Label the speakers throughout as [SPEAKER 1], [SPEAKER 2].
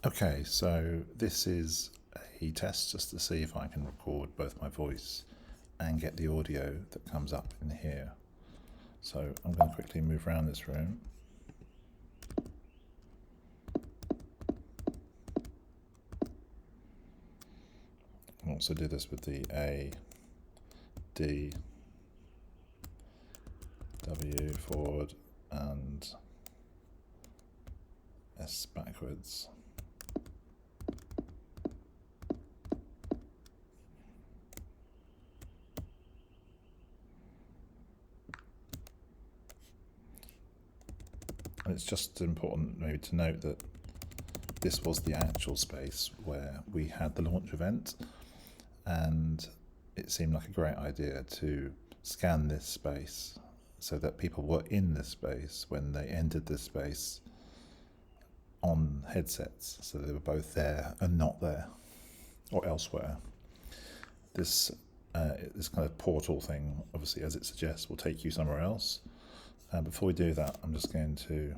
[SPEAKER 1] Okay, so this is a test just to see if I can record both my voice and get the audio that comes up in here. So I'm going to quickly move around this room. I'll also do this with the A, D, W forward and S backwards. And it's just important maybe to note that this was the actual space where we had the launch event, and it seemed like a great idea to scan this space so that people were in this space when they entered this space on headsets, so they were both there and not there or elsewhere. This kind of portal thing, obviously, as it suggests, will take you somewhere else. Before we do that, I'm just going to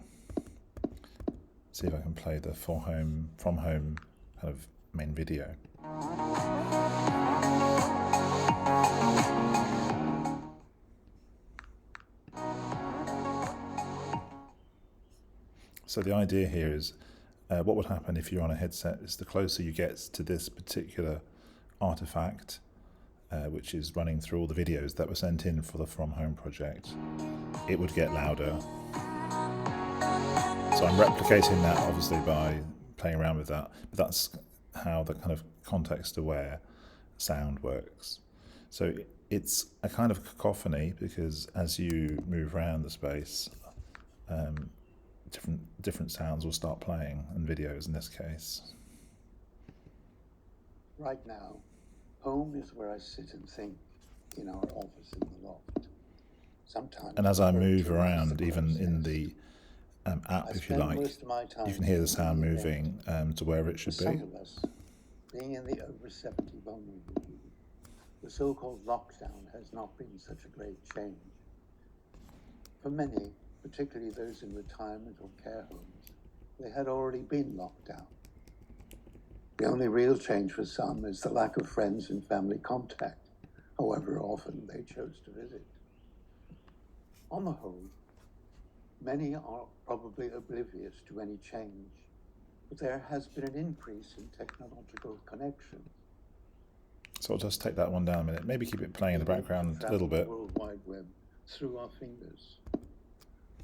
[SPEAKER 1] see if I can play the from home kind of main video. So the idea here is what would happen if you're on a headset is the closer you get to this particular artifact, which is running through all the videos that were sent in for the From Home project, it would get louder. So I'm replicating that obviously by playing around with that, but that's how the kind of context-aware sound works. So it's a kind of cacophony because as you move around the space, different sounds will start playing, and videos in this case.
[SPEAKER 2] Right now, home is where I sit and think in our office in the loft. Sometimes.
[SPEAKER 1] And as I move around, even in the app, if you like, you can hear the sound moving to wherever it should be.
[SPEAKER 2] Some of us, being in the over 70 vulnerable group, the so-called lockdown has not been such a great change. For many, particularly those in retirement or care homes, they had already been locked down. The only real change for some is the lack of friends and family contact, however often they chose to visit. On the whole, many are probably oblivious to any change, but there has been an increase in technological connection.
[SPEAKER 1] So I'll just take that one down a minute, maybe keep it playing in the background a little bit.
[SPEAKER 2] The World Wide Web through our fingers.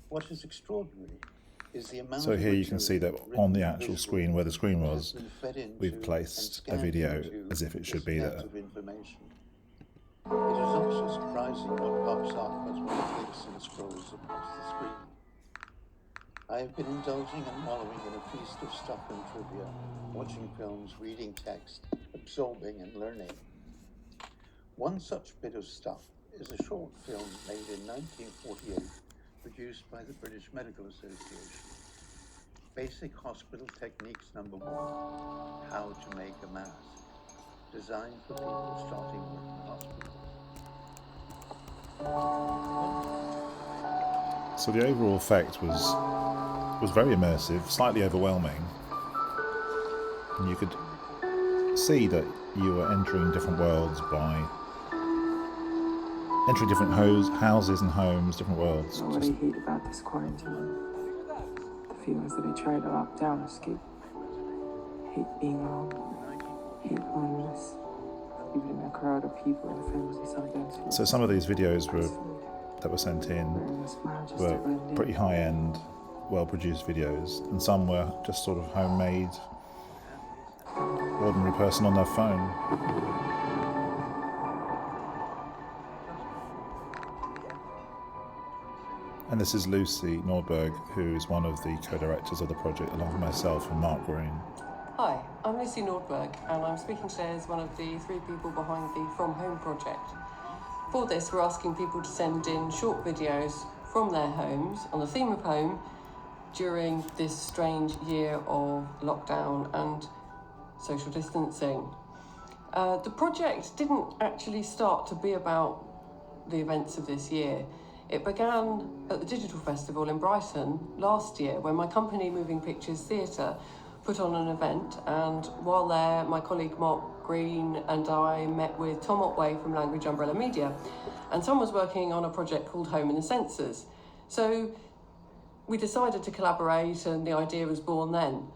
[SPEAKER 2] What is extraordinary is the amount.
[SPEAKER 1] So here you can see that on the actual screen where the screen was, we've placed a video as if it should be there.
[SPEAKER 2] It is also surprising what pops up as one clicks and scrolls across the screen. I have been indulging and wallowing in a feast of stuff and trivia, watching films, reading text, absorbing and learning. One such bit of stuff is a short film made in 1948, produced by the British Medical Association. Basic Hospital Techniques #1, How to Make a Mask, designed for people starting work in the hospital.
[SPEAKER 1] So the overall effect was very immersive, slightly overwhelming, and you could see that you were entering different worlds by entering different houses and homes, different worlds.
[SPEAKER 3] What I hate about this quarantine, the feelings that I try to lock down, escape. Hate being alone, hate loneliness, even in a crowd of people and family sometimes.
[SPEAKER 1] So some of these videos that were sent in were pretty high-end, well-produced videos, and some were just sort of homemade, ordinary person on their phone. And this is Lucy Nordberg, who is one of the co-directors of the project, along with myself and Mark Green.
[SPEAKER 4] Hi, I'm Lucy Nordberg, and I'm speaking today as one of the 3 people behind the From Home project. For this, we're asking people to send in short videos from their homes on the theme of home during this strange year of lockdown and social distancing. The project didn't actually start to be about the events of this year. It began at the Digital Festival in Brighton last year, when my company, Moving Pictures Theatre, put on an event, and while there, my colleague Mark Green and I met with Tom Ottway from Language Umbrella Media, and Tom was working on a project called Home in the Senses. So we decided to collaborate, and the idea was born then.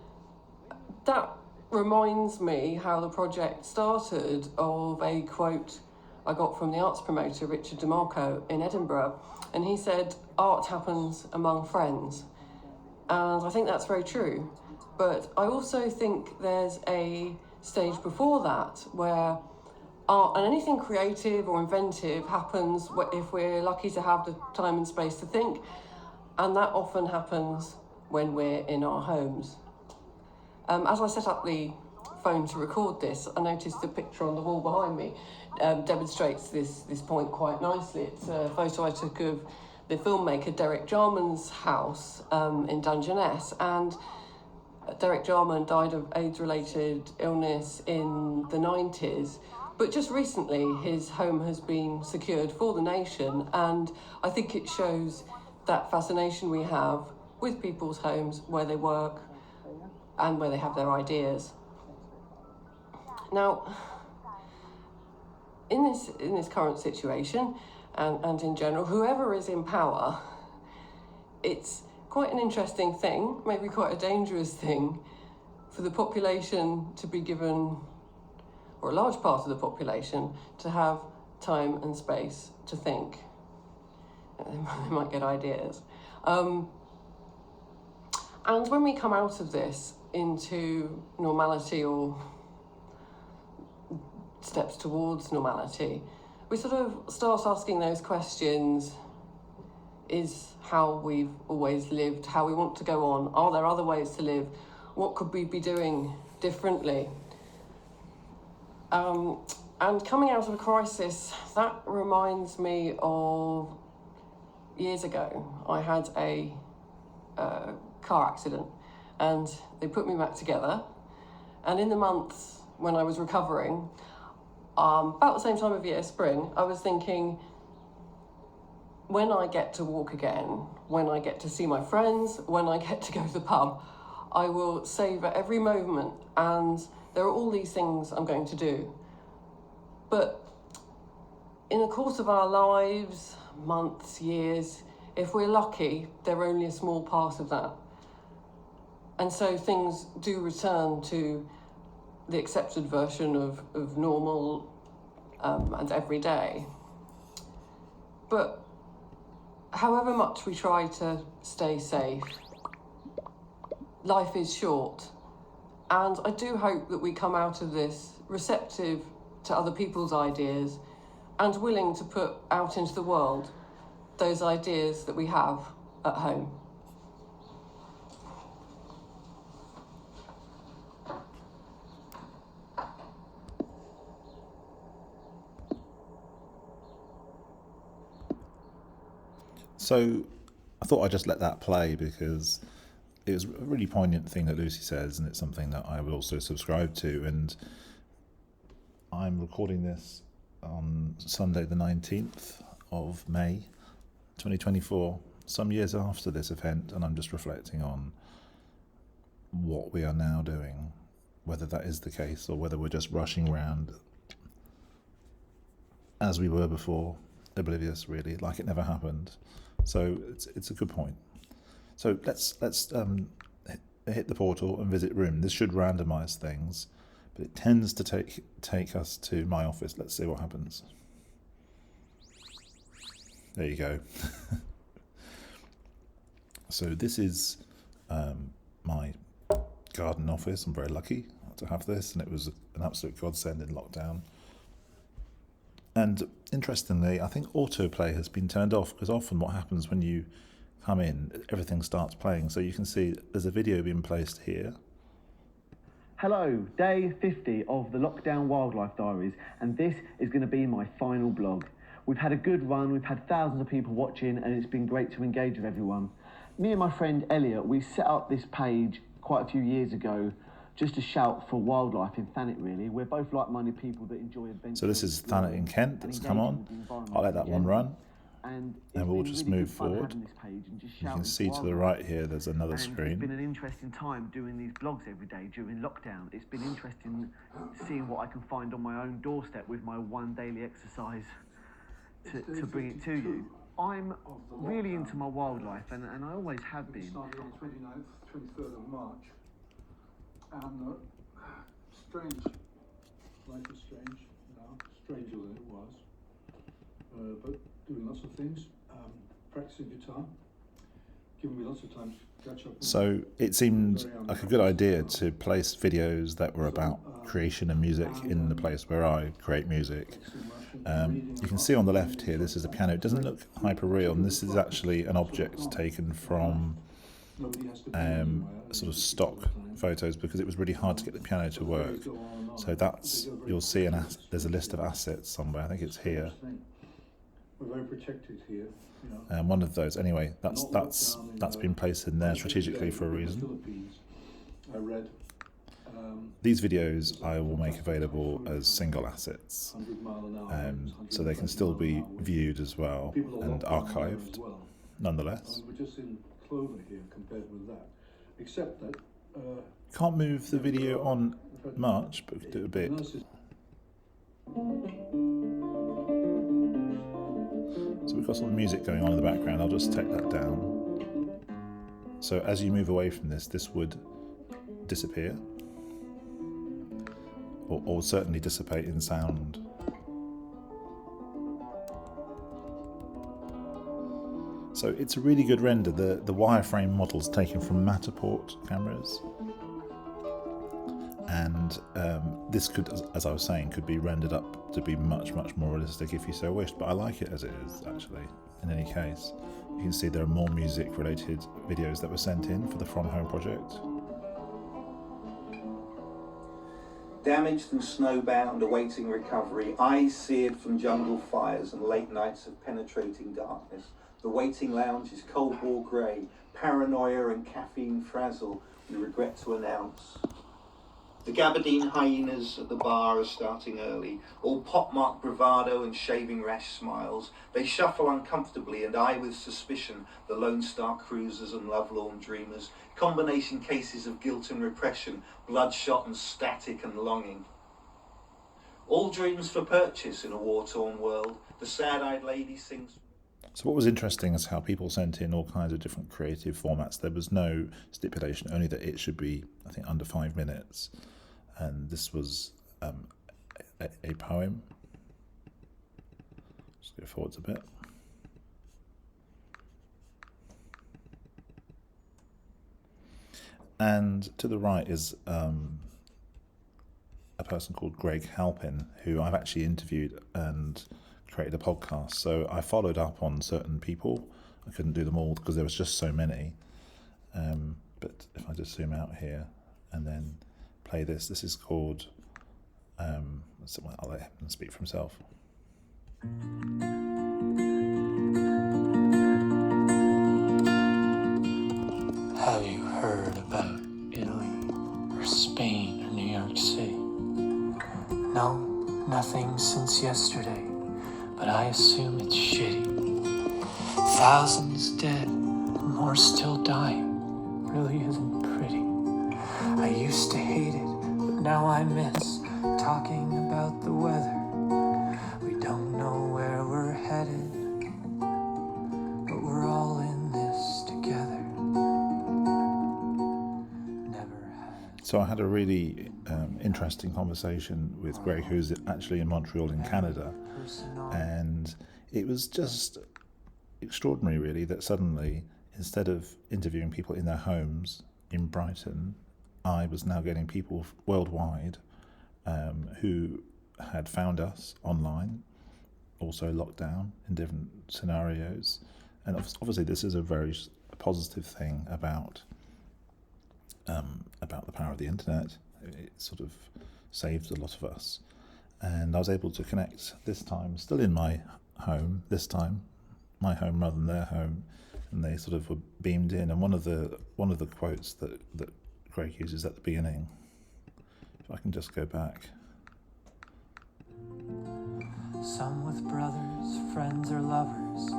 [SPEAKER 4] That reminds me how the project started of a quote I got from the arts promoter Richard DeMarco in Edinburgh, and he said, "Art happens among friends." And I think that's very true. But I also think there's a stage before that where art and anything creative or inventive happens if we're lucky to have the time and space to think, and that often happens when we're in our homes. As I set up the phone to record this, I noticed the picture on the wall behind me demonstrates this point quite nicely. It's a photo I took of the filmmaker Derek Jarman's house in Dungeness, and Derek Jarman died of AIDS-related illness in the 90s, but just recently his home has been secured for the nation, and I think it shows that fascination we have with people's homes, where they work and where they have their ideas. Now, in this current situation, and in general, whoever is in power, it's quite an interesting thing, maybe quite a dangerous thing, for the population to be given, or a large part of the population, to have time and space to think. They might get ideas. And when we come out of this into normality, or steps towards normality, we sort of start asking those questions. Is how we've always lived, how we want to go on? Are there other ways to live? What could we be doing differently? And coming out of a crisis, that reminds me of years ago. I had a car accident, and they put me back together. And in the months when I was recovering, about the same time of year, spring, I was thinking, when I get to walk again, when I get to see my friends, when I get to go to the pub, I will savour every moment, and there are all these things I'm going to do. But in the course of our lives, months, years, if we're lucky, they're only a small part of that. And so things do return to the accepted version of normal and everyday. But however much we try to stay safe, life is short. And I do hope that we come out of this receptive to other people's ideas and willing to put out into the world those ideas that we have at home.
[SPEAKER 1] So I thought I'd just let that play because it was a really poignant thing that Lucy says, and it's something that I would also subscribe to. And I'm recording this on Sunday the 19th of May 2024, some years after this event, and I'm just reflecting on what we are now doing, whether that is the case or whether we're just rushing around as we were before, oblivious really, like it never happened. So it's a good point. So let's hit the portal and visit room. This should randomize things, but it tends to take us to my office. Let's see what happens. There you go. So this is my garden office. I'm very lucky to have this, and it was an absolute godsend in lockdown. And interestingly, I think autoplay has been turned off, because often what happens when you come in, everything starts playing. So you can see there's a video being placed here.
[SPEAKER 5] Hello, day 50 of the Lockdown Wildlife Diaries, and this is going to be my final blog. We've had a good run, we've had thousands of people watching, and it's been great to engage with everyone. Me and my friend Elliot, we set up this page quite a few years ago just to shout for wildlife in Thanet, really. We're both like-minded people that enjoy adventure.
[SPEAKER 1] So this is Thanet in Kent that's come on. I'll let that one run.
[SPEAKER 5] And
[SPEAKER 1] we'll just move forward. You can see to the right here there's another screen.
[SPEAKER 5] It's been an interesting time doing these blogs every day during lockdown. It's been interesting seeing what I can find on my own doorstep with my one daily exercise to bring it to you. I'm really into my wildlife, and I always have been.
[SPEAKER 6] Started on 29th, 23rd of March, and strange. Life is strange now, stranger than it was. But doing lots of things, practicing guitar, giving me lots of time to catch up.
[SPEAKER 1] So it seemed like a good idea to place videos that were about creation and music in the place where I create music. You can see on the left here, this is a piano. It doesn't look hyper real, and this is actually an object taken from sort of stock photos because it was really hard to get the piano to work. So that's, you'll see there's a list of assets somewhere. I think it's here.
[SPEAKER 6] We're very protected here.
[SPEAKER 1] And one of those, anyway, that's been placed in there strategically for a reason.
[SPEAKER 6] I read.
[SPEAKER 1] These videos I will make available as single assets, so they can still be viewed as well and archived, nonetheless.
[SPEAKER 6] We're just in clover here compared with that, except that.
[SPEAKER 1] Can't move the video on much, but we can do a bit. So we've got some music going on in the background. I'll just take that down. So as you move away from this would disappear, or certainly dissipate in sound. So it's a really good render. The wireframe model's taken from Matterport cameras, and this could, as I was saying, could be rendered up to be much more realistic if you so wished, but I like it as it is, actually. In any case, you can see there are more music related videos that were sent in for the From Home project.
[SPEAKER 7] Damaged and snowbound, awaiting recovery, eyes seared from jungle fires and late nights of penetrating darkness. The waiting lounge is Cold War grey, paranoia and caffeine frazzle, we regret to announce. The gabardine hyenas at the bar are starting early, all pockmarked bravado and shaving rash smiles. They shuffle uncomfortably and eye with suspicion the Lone Star cruisers and lovelorn dreamers, combination cases of guilt and repression, bloodshot and static and longing. All dreams for purchase in a war-torn world, the sad-eyed lady sings.
[SPEAKER 1] So what was interesting is how people sent in all kinds of different creative formats. There was no stipulation, only that it should be, I think, under 5 minutes. And this was a poem. Just go forwards a bit. And to the right is a person called Greg Halpin, who I've actually interviewed and created a podcast. So I followed up on certain people. I couldn't do them all because there was just so many. But if I just zoom out here and then play this is called, I'll let him speak for himself.
[SPEAKER 8] Have you heard about Italy or Spain or New York City? No, nothing since yesterday, but I assume it's shitty. Thousands dead and more still dying. Really isn't pretty. I used to hate it, but now I miss talking about the weather. We don't know where we're headed, but we're all in this together. Never had.
[SPEAKER 1] So I had a really interesting conversation with Greg, who's actually in Montreal in Canada, and it was just extraordinary, really, that suddenly, instead of interviewing people in their homes in Brighton, I was now getting people worldwide who had found us online, also locked down in different scenarios. And obviously this is a very positive thing about the power of the internet. It sort of saved a lot of us. And I was able to connect this time, still in my home, this time, my home rather than their home, and they sort of were beamed in. And one of the quotes that Greg uses at the beginning, if I can just go back.
[SPEAKER 8] Some with brothers, friends or lovers,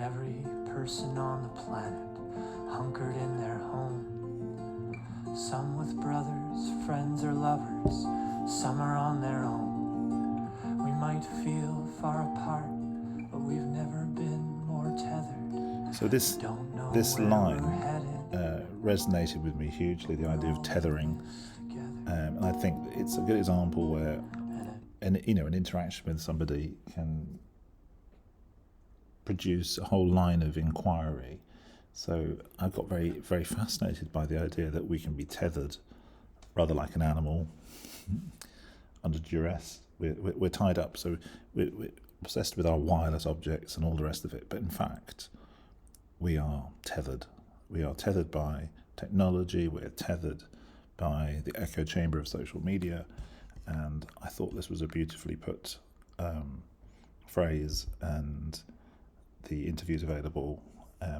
[SPEAKER 8] Every person on the planet hunkered in their home. Some with brothers, friends, or lovers, some are on their own. We might feel far apart, but we've never been more tethered.
[SPEAKER 1] So this line resonated with me hugely, the idea of tethering. And I think it's a good example where an interaction with somebody can produce a whole line of inquiry. So I got very, very fascinated by the idea that we can be tethered, rather like an animal, under duress. We're tied up, so we're obsessed with our wireless objects and all the rest of it. But in fact, we are tethered. We are tethered by technology. We're tethered by the echo chamber of social media. And I thought this was a beautifully put phrase, and the interview's available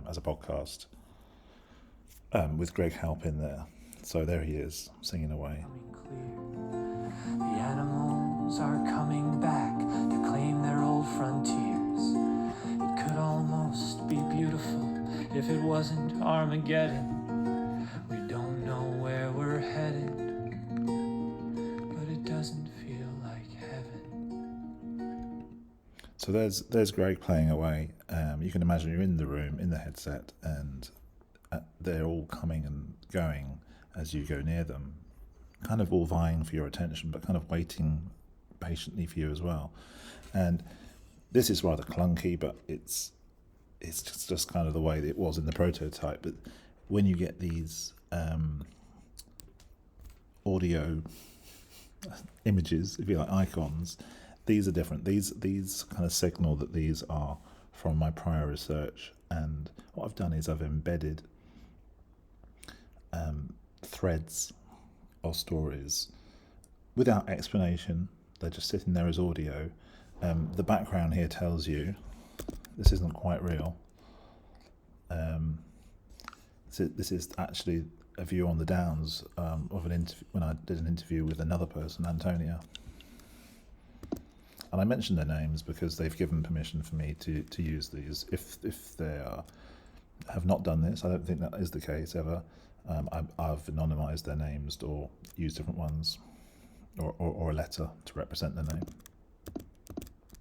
[SPEAKER 1] as a podcast with Greg Halp in there. So there he is, singing away.
[SPEAKER 8] The animals are coming back to claim their old frontiers. It could almost be beautiful if it wasn't Armageddon. We don't know where we're headed, but it doesn't feel like heaven.
[SPEAKER 1] So there's Greg playing away. You can imagine you're in the room, in the headset, and they're all coming and going as you go near them, kind of all vying for your attention, but kind of waiting patiently for you as well. And this is rather clunky, but it's just kind of the way that it was in the prototype. But when you get these audio images, if you like, icons, these are different. These kind of signal that these are from my prior research. And what I've done is I've embedded threads or stories without explanation. They're just sitting there as audio. The background here tells you this isn't quite real. This is actually a view on the Downs of when I did an interview with another person, Antonia. And I mentioned their names because they've given permission for me to use these. If they have not done this, I don't think that is the case ever. I've anonymised their names or used different ones, or a letter to represent their name.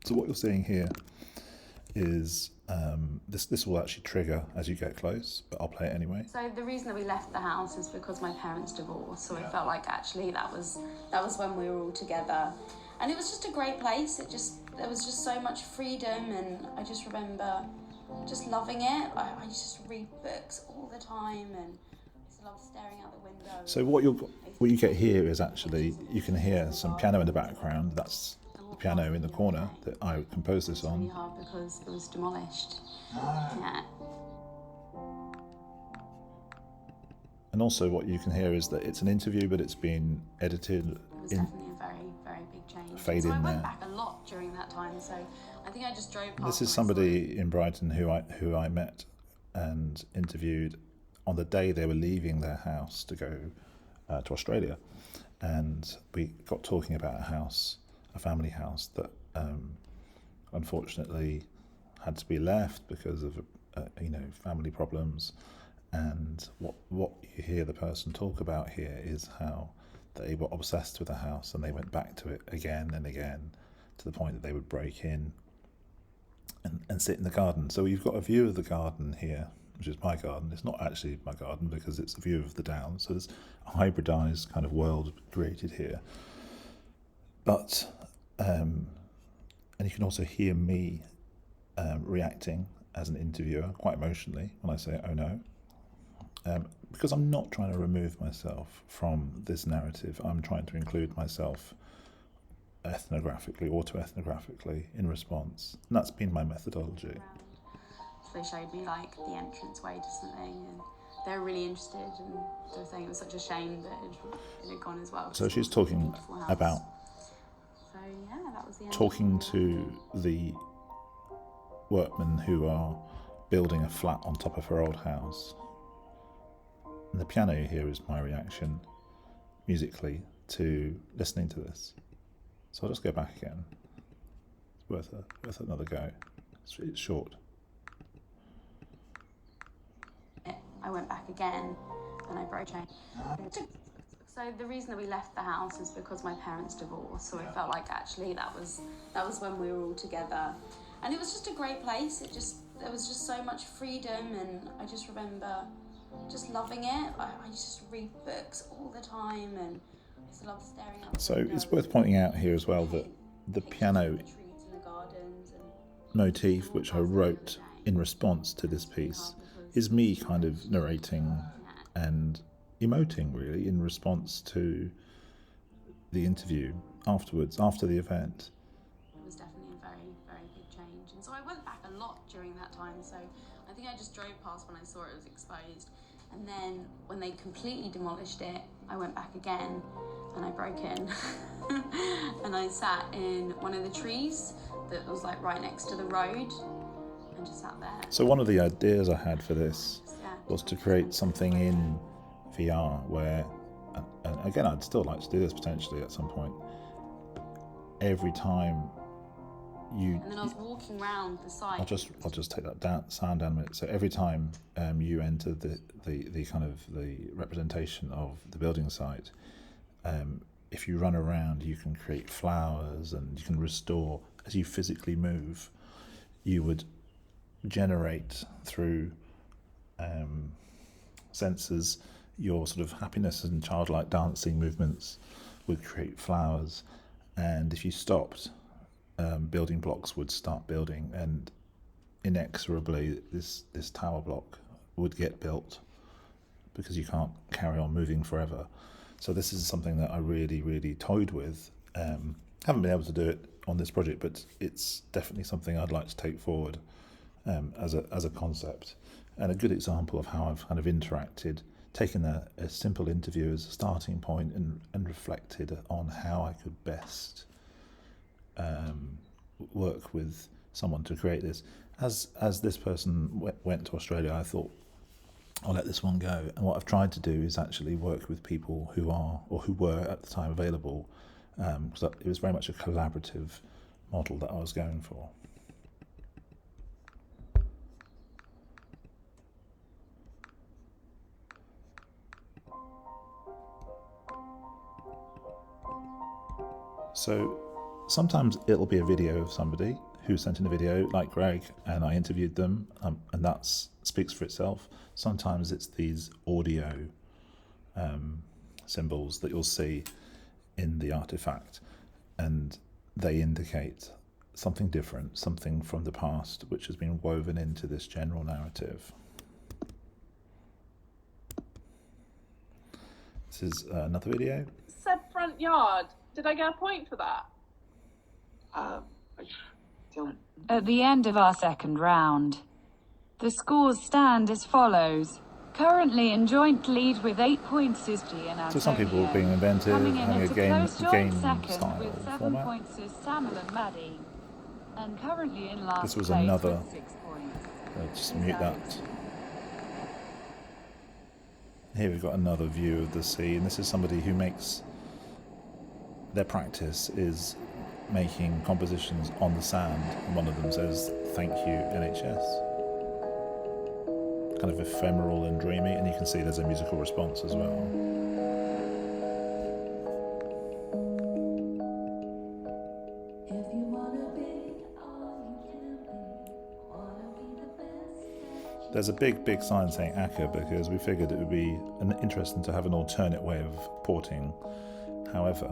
[SPEAKER 1] So what you're seeing here is this will actually trigger as you get close, but I'll play it anyway.
[SPEAKER 9] So the reason that we left the house is because my parents divorced, so it felt like actually that was when we were all together. And it was just a great place. There was just so much freedom, and I just remember just loving it. I just read books all the time, and I just love staring out the window.
[SPEAKER 1] So what you get here is actually, you can hear some piano in the background. That's the piano in the corner that I composed this on.
[SPEAKER 9] Really hard because it was demolished. Yeah.
[SPEAKER 1] And also what you can hear is that it's an interview, but it's been edited.
[SPEAKER 9] It was definitely a very, very big change.
[SPEAKER 1] Fade
[SPEAKER 9] so
[SPEAKER 1] in
[SPEAKER 9] I went
[SPEAKER 1] there.
[SPEAKER 9] back a lot during that time, so I think I just drove past.
[SPEAKER 1] This is somebody in Brighton who I met and interviewed on the day they were leaving their house to go to Australia, and we got talking about a family house that unfortunately had to be left because of family problems. And what you hear the person talk about here is how they were obsessed with the house, and they went back to it again and again, to the point that they would break in and sit in the garden. So you've got a view of the garden here, which is my garden. It's not actually my garden because it's a view of the Downs. So there's a hybridized kind of world created here. But and you can also hear me reacting as an interviewer quite emotionally when I say, oh no. Because I'm not trying to remove myself from this narrative. I'm trying to include myself ethnographically, auto-ethnographically in response. And that's been my methodology.
[SPEAKER 9] So they showed me like the entranceway to something, and they were really interested, and they were saying it was such a shame that it had gone as well.
[SPEAKER 1] So she's talking about
[SPEAKER 9] So yeah, that was the end.
[SPEAKER 1] talking to the workmen who are building a flat on top of her old house. And the piano you hear is my reaction musically to listening to this. So I'll just go back again. It's worth another go. It's short.
[SPEAKER 9] I went back again and I broke chain. So the reason that we left the house is because my parents divorced, so it felt like actually that was when we were all together. And it was just a great place. There was just so much freedom, and I just remember just loving it. I used to read books all the time, and I used to love staring out.
[SPEAKER 1] So it's worth pointing out here as well that the piano motif, which I wrote in response to this piece, is me kind of narrating and emoting really in response to the interview afterwards, after the event.
[SPEAKER 9] It was definitely a very, very big change. And so I went back a lot during that time. So I think I just drove past when I saw it was exposed. And then when they completely demolished it, I went back again and I broke in. And I sat in one of the trees that was like right next to the road and just sat there.
[SPEAKER 1] So one of the ideas I had for this was to create something in VR where, and again, I'd still like to do this potentially at some point, every time you...
[SPEAKER 9] And then I was walking around the site.
[SPEAKER 1] I'll just take that sound down a minute. So every time you enter the kind of the representation of the building site, if you run around, you can create flowers and you can restore. As you physically move, you would generate through sensors your sort of happiness and childlike dancing movements would create flowers, and if you stopped, building blocks would start building, and inexorably this tower block would get built because you can't carry on moving forever. So this is something that I really toyed with. Haven't been able to do it on this project, but it's definitely something I'd like to take forward as a concept, and a good example of how I've kind of interacted, taken a simple interview as a starting point and reflected on how I could best work with someone to create this. As this person went to Australia, I thought, I'll let this one go. And what I've tried to do is actually work with people who are, or who were at the time available, because it was very much a collaborative model that I was going for. So sometimes it'll be a video of somebody who sent in a video, like Greg, and I interviewed them, and that speaks for itself. Sometimes it's these audio symbols that you'll see in the artifact, and they indicate something different, something from the past, which has been woven into this general narrative. This is another video.
[SPEAKER 10] Said front yard. Did I get a point for that?
[SPEAKER 11] At the end of our second round, the scores stand as follows. Currently in joint lead with 8 points is G and Antonio.
[SPEAKER 1] So some people are being inventive,
[SPEAKER 11] Coming in
[SPEAKER 1] having
[SPEAKER 11] at
[SPEAKER 1] a game
[SPEAKER 11] second
[SPEAKER 1] style
[SPEAKER 11] with 7
[SPEAKER 1] format.
[SPEAKER 11] points is Samuel and Maddie. And currently in last
[SPEAKER 1] This was
[SPEAKER 11] place
[SPEAKER 1] another.
[SPEAKER 11] with 6 points.
[SPEAKER 1] Just mute that. Here we've got another view of the sea, and this is somebody who makes, their practice is making compositions on the sand, and one of them says, "Thank you, NHS." Kind of ephemeral and dreamy, and you can see there's a musical response as well. There's a big sign saying ACCA because we figured it would be interesting to have an alternate way of porting. However,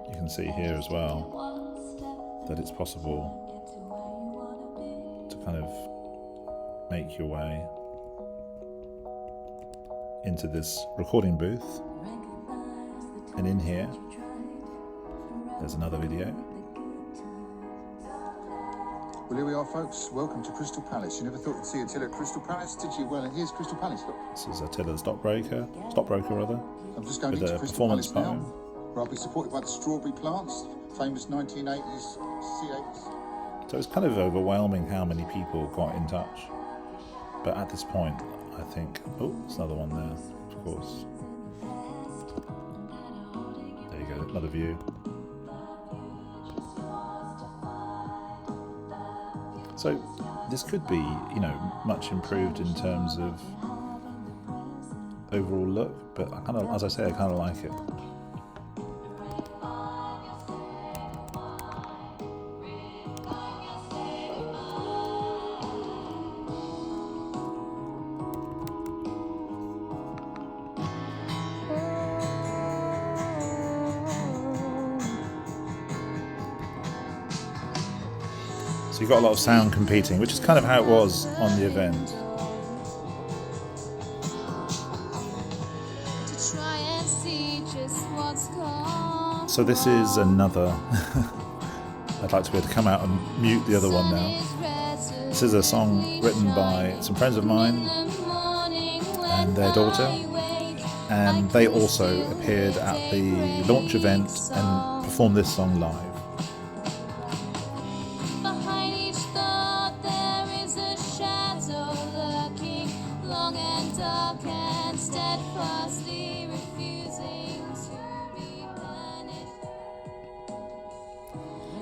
[SPEAKER 1] you can see here as well that it's possible to kind of make your way into this recording booth, and in here there's another video.
[SPEAKER 12] Well, here we are, folks. Welcome to Crystal Palace. You never thought you'd see Attila at Crystal Palace, did you? Well, here's Crystal Palace, look.
[SPEAKER 1] This is Attila stockbroker rather.
[SPEAKER 12] I'm just going
[SPEAKER 1] with
[SPEAKER 12] into
[SPEAKER 1] a
[SPEAKER 12] Crystal
[SPEAKER 1] performance
[SPEAKER 12] Palace now,
[SPEAKER 1] poem.
[SPEAKER 12] where I'll be supported by the strawberry plants, famous 1980s C8s.
[SPEAKER 1] So it's kind of overwhelming how many people got in touch. But at this point, I think, oh, there's another one there, of course. There you go, another view. So this could be, you know, much improved in terms of overall look, but I kind of, as I say, I kind of like it. So you've got a lot of sound competing, which is kind of how it was on the event. So this is another... I'd like to be able to come out and mute the other one now. This is a song written by some friends of mine and their daughter, and they also appeared at the launch event and performed this song live.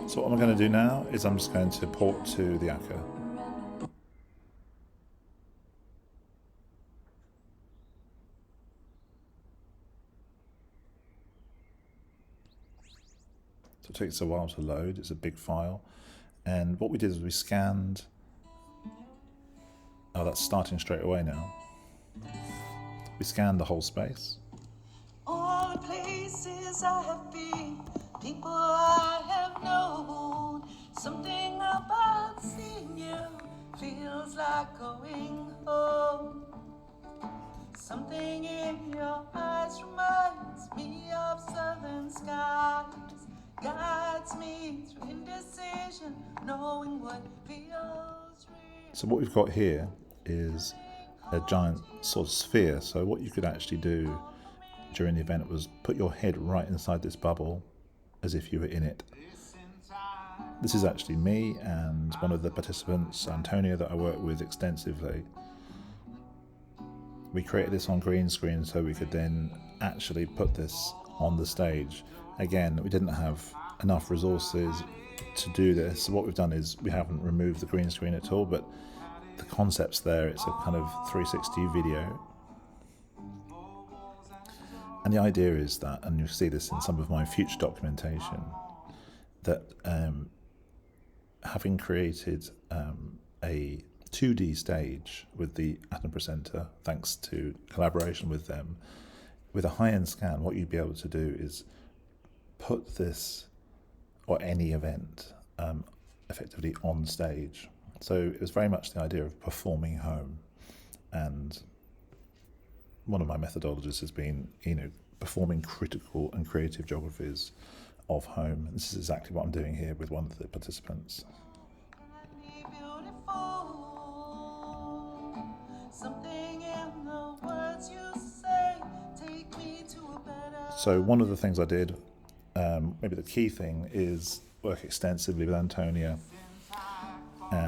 [SPEAKER 1] So what I'm going to do now is I'm just going to port to the ACCA. So it takes a while to load, it's a big file. And what we did is we scanned... Oh, that's starting straight away now. We scanned the whole space.
[SPEAKER 13] All the places I have been, people I have known, something about seeing you feels like going home. Something in your eyes reminds me of southern skies, guides me through indecision, knowing what feels real.
[SPEAKER 1] So what we've got here is a giant sort of sphere. So what you could actually do during the event was put your head right inside this bubble as if you were in it. This is actually me and one of the participants, Antonia, that I work with extensively. We created this on green screen so we could then actually put this on the stage. Again, we didn't have enough resources to do this. So what we've done is we haven't removed the green screen at all, but the concept's there. It's a kind of 360 video. And the idea is that, and you'll see this in some of my future documentation, that having created a 2D stage with the Atom Presenter, thanks to collaboration with them, with a high-end scan, what you'd be able to do is put this, or any event, effectively on stage. So it was very much the idea of performing home, and one of my methodologies has been, you know, performing critical and creative geographies of home. And this is exactly what I'm doing here with one of the participants. So one of the things I did, maybe the key thing, is work extensively with Antonia,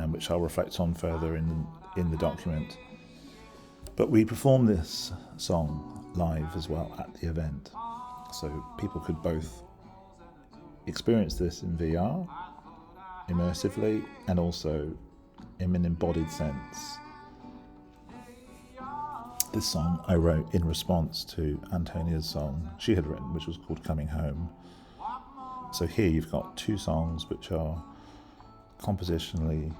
[SPEAKER 1] which I'll reflect on further in the document. But we performed this song live as well at the event, so people could both experience this in VR, immersively, and also in an embodied sense. This song I wrote in response to Antonia's song she had written, which was called Coming Home. So here you've got two songs which are compositionally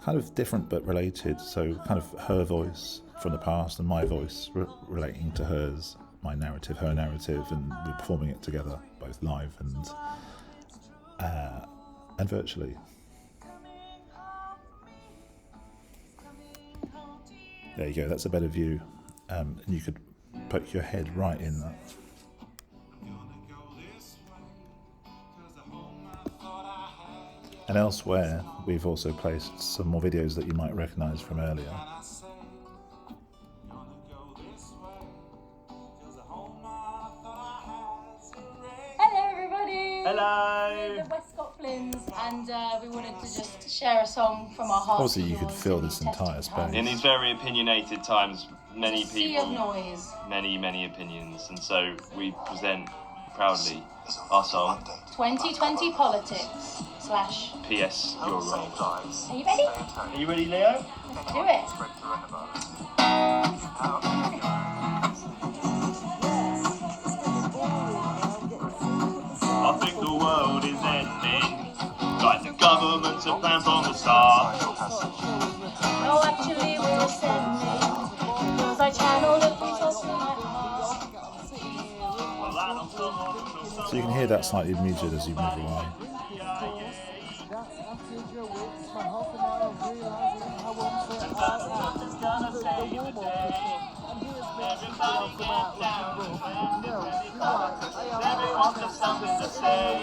[SPEAKER 1] kind of different but related, so kind of her voice from the past and my voice relating to hers, my narrative, her narrative, and we're performing it together, both live and virtually. There you go, that's a better view, and you could poke your head right in that. And elsewhere, we've also placed some more videos that you might recognise from earlier.
[SPEAKER 9] Hello everybody!
[SPEAKER 14] Hello!
[SPEAKER 9] We're the West Scotlands, and we wanted to just share a song from our hearts.
[SPEAKER 1] Obviously you could fill this entire space.
[SPEAKER 14] In these very opinionated times, many
[SPEAKER 9] Sea
[SPEAKER 14] people,
[SPEAKER 9] of noise.
[SPEAKER 14] many opinions, and so we present proudly our song
[SPEAKER 15] 2020 politics /
[SPEAKER 14] P.S. You're Wrong.
[SPEAKER 15] Are you ready?
[SPEAKER 14] Are you ready, Leo?
[SPEAKER 15] Let's do it.
[SPEAKER 14] I think the world is ending, like the government's a plan from the start.
[SPEAKER 15] No, actually we're ascending, because I channel the resource from my heart.
[SPEAKER 1] So you can hear that slightly muted as you move along.
[SPEAKER 14] Everyone's got something to say.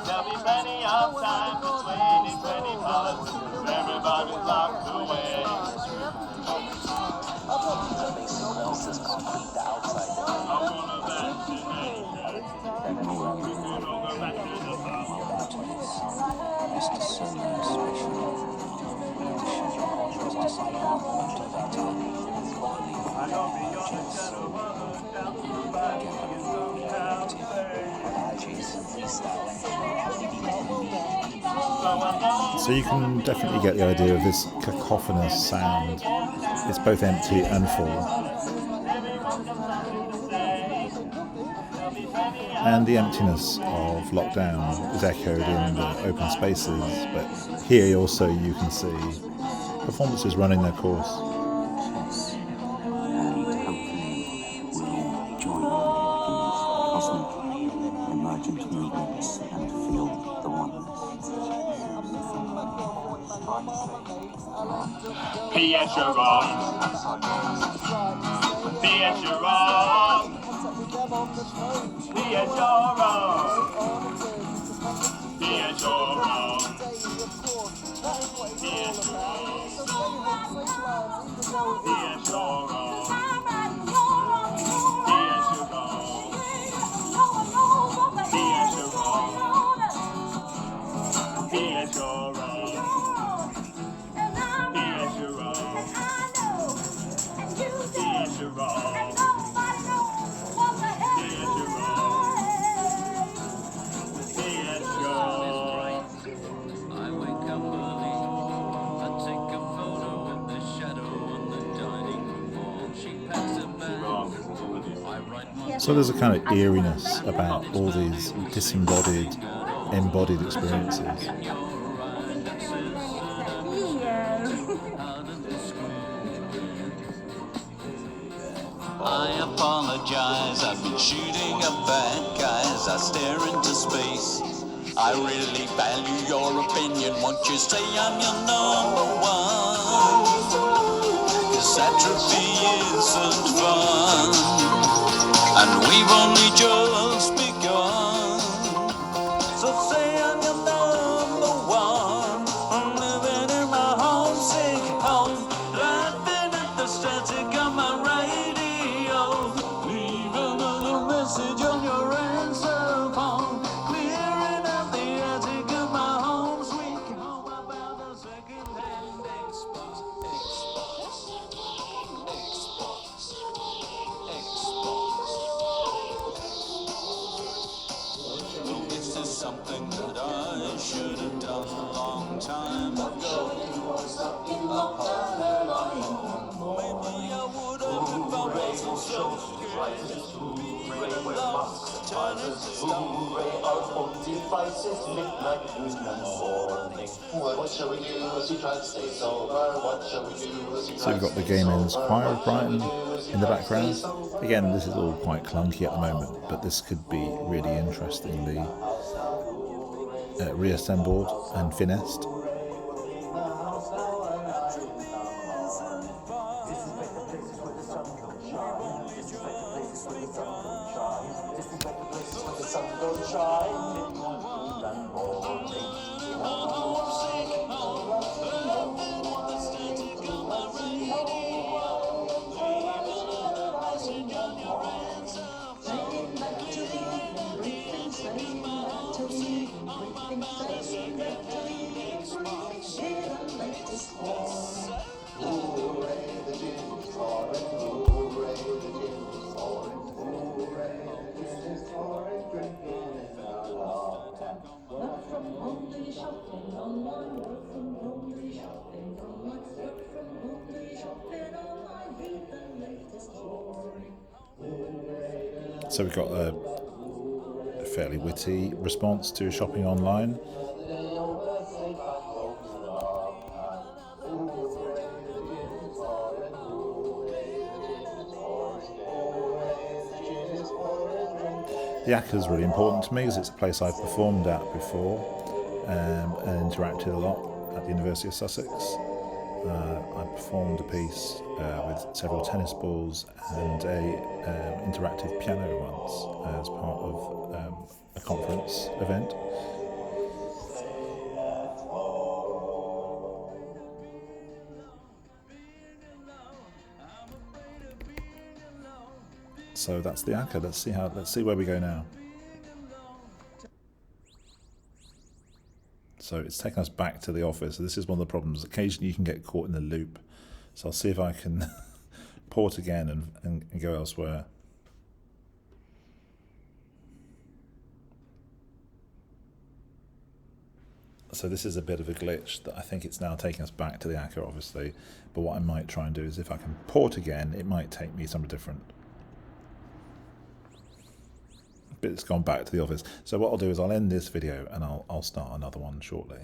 [SPEAKER 14] There'll be plenty of time between plenty parts. Everybody's locked away.
[SPEAKER 1] So you can definitely get the idea of this cacophonous sound. It's both empty and full. And the emptiness of lockdown is echoed in the open spaces, but here also you can see performances running their course.
[SPEAKER 14] P.S. You're wrong. P.S. You're wrong. P.S. You're wrong. P.S. You're wrong. P.S. You're wrong. P.S. You're wrong.
[SPEAKER 1] So there's a kind of eeriness about all these disembodied, embodied experiences.
[SPEAKER 16] I apologize, I've been shooting at bad guys, I stare into space. I really value your opinion, won't you say I'm your number one? This atrophy isn't fun, and we've only just begun. So say I'm your number one, I'm living in my homesick home, laughing at the static on my radio, leaving a message on your answer phone, clearing out the attic of my home sweet home about a second-hand Xbox. This is something that I should have done a long time ago. Maybe I would have if I wasn't so scared.
[SPEAKER 1] So you've got the Gay Men's Choir of Brighton in the background. Again, this is all quite clunky at the moment, but this could be really interestingly reassembled and finessed.
[SPEAKER 2] Hooray, the gin is pouring, hooray, the gin is pouring.
[SPEAKER 1] So we've got a fairly witty response to shopping online. The ACCA is really important to me because it's a place I've performed at before and interacted a lot at the University of Sussex. I performed a piece with several tennis balls and a interactive piano once as part of a conference event. So that's the ACCA. Let's see where we go now. So it's taken us back to the office. So this is one of the problems. Occasionally you can get caught in the loop. So I'll see if I can port again and go elsewhere. So this is a bit of a glitch that I think it's now taking us back to the ACCA, obviously. But what I might try and do is if I can port again, it might take me somewhere different. But it's gone back to the office. So what I'll do is I'll end this video and I'll start another one shortly.